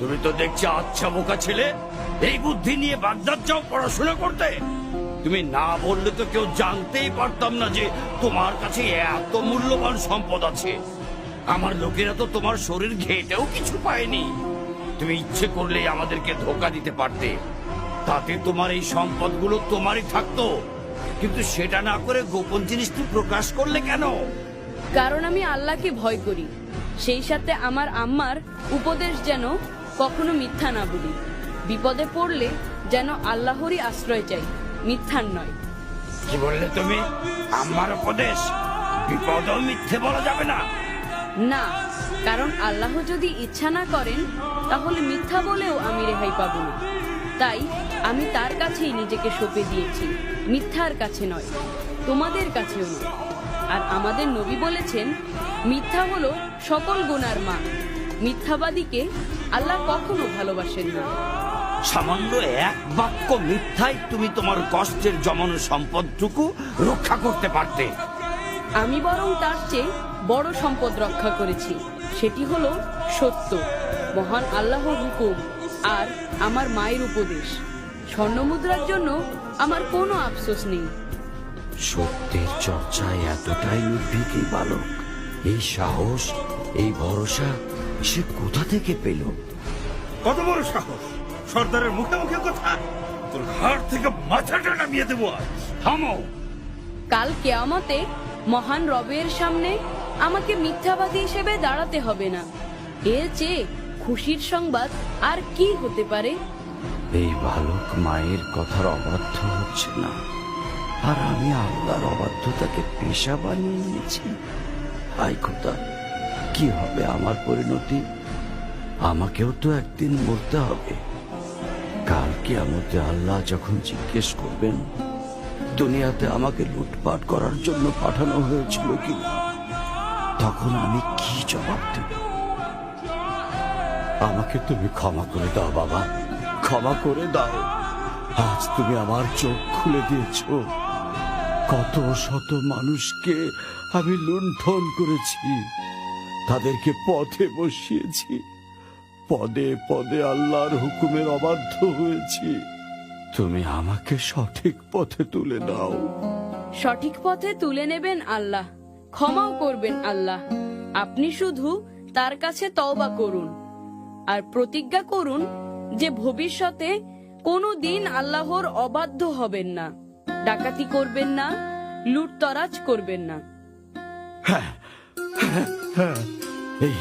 তুমি তো দেখছি আচ্ছা বোকা ছেলে। এই বুদ্ধি নিয়ে বাগদাদ যাও পড়াশোনা করতে? তুমি না বললে তো কেউ জানতেই পারতাম না যে তোমার কাছে এত মূল্যবান সম্পদ আছে। আমার লোকেরা তো তোমার শরীর ঘেটেও কিছু পায়নি। তুমি ইচ্ছে করলেই আমাদেরকে ধোকা দিতে পারতে, তাতে তোমার এই সম্পদগুলো তোমারই থাকতো। কিন্তু সেটা না করে গোপন জিনিসটি প্রকাশ করলে কেন? কারণ আমি আল্লাহকে ভয় করি, সেই সাথে আমার আম্মার উপদেশ যেন কখনো মিথ্যা না বলি। বিপদে পড়লে যেন আল্লাহরই আশ্রয় চাই, মিথ্যার নয়। কি বললে তুমি? আমার উপদেশ? বিপদও মিথ্যে বলা যাবে না। না, কারণ আল্লাহ যদি ইচ্ছা না করেন তাহলে মিথ্যা বলেও আমি রেহাই পাবো না। তাই আমি তার কাছেই নিজেকে সঁপে দিয়েছি, মিথ্যার কাছে নয়, তোমাদের কাছেও নয়। আর আমাদের নবী বলেছেন, মিথ্যা হলো সকল গুনার মা। মিথ্যাবাদীকে আল্লাহ কখনো ভালোবাসেন না। সামান্য এক বাক্য মিথ্যায় তুমি তোমার কষ্টের জমানো সম্পদটুকু রক্ষা করতে পারতে। আমি বরং তার চেয়ে বড় সম্পদ রক্ষা করেছি, সেটি হলো সত্য, মহান আল্লাহর হুকুম আর আমার মায়ের উপদেশ। স্বর্ণমুদ্রার জন্য আমার কোনো আফসোস নেই। সত্যের চর্চায় এতটাই উদ্ভিদ এই বালক, এই সাহস, এই ভরসা সে কোথা থেকে পেল? কত বড় সাহস! সর্দারের মুখে মুখে কথা! তোর ঘাট থেকে মাথাটা নামিয়ে দেবো আজ। থামো! কাল কিয়ামতে মহান রবের সামনে আমাকে মিথ্যাবাদী হিসেবে দাঁড়াতে হবে না। এর চেয়ে খুশির সংবাদ আর কি হতে পারে? এই বালক মায়ের কথার অবাধ্য হচ্ছে না, আর আমি আল্লাহর অবাধ্যতাকে পেশা বানিয়ে নিয়েছি। হায় খোদা, কি হবে আমার পরিণতি? আমাকেও তো একদিন মরতে হবে। কাল কিয়ামতে আল্লাহ যখন জিজ্ঞেস করবেন দুনিয়াতে আমাকে লুটপাট করার জন্য পাঠানো হয়েছিল কিনা, তখন আমি কি জবাব দেব? আমাকে তুমি ক্ষমা করে দাও বাবা, ক্ষমা করে দাও। আজ তুমি আমার চোখ খুলে দিয়েছো। কত শত মানুষকে আমি লুণ্ঠন করেছি, তাদেরকে পথে বসিয়েছি, পদে পদে আল্লাহর হুকুমের অবাধ্য হয়েছি। তুমি আমাকে সঠিক পথে তুলে দাও। সঠিক পথে তুলে নেবেন আল্লাহ, ক্ষমাও করবেন আল্লাহ। আপনি শুধু তার কাছে তওবা করুন আর প্রতিজ্ঞা করুন যে ভবিষ্যতে কোনো দিন আল্লাহর অবাধ্য হবেন না, ডাকাতি করবেন না, লুটতরাজ করবেন না। এই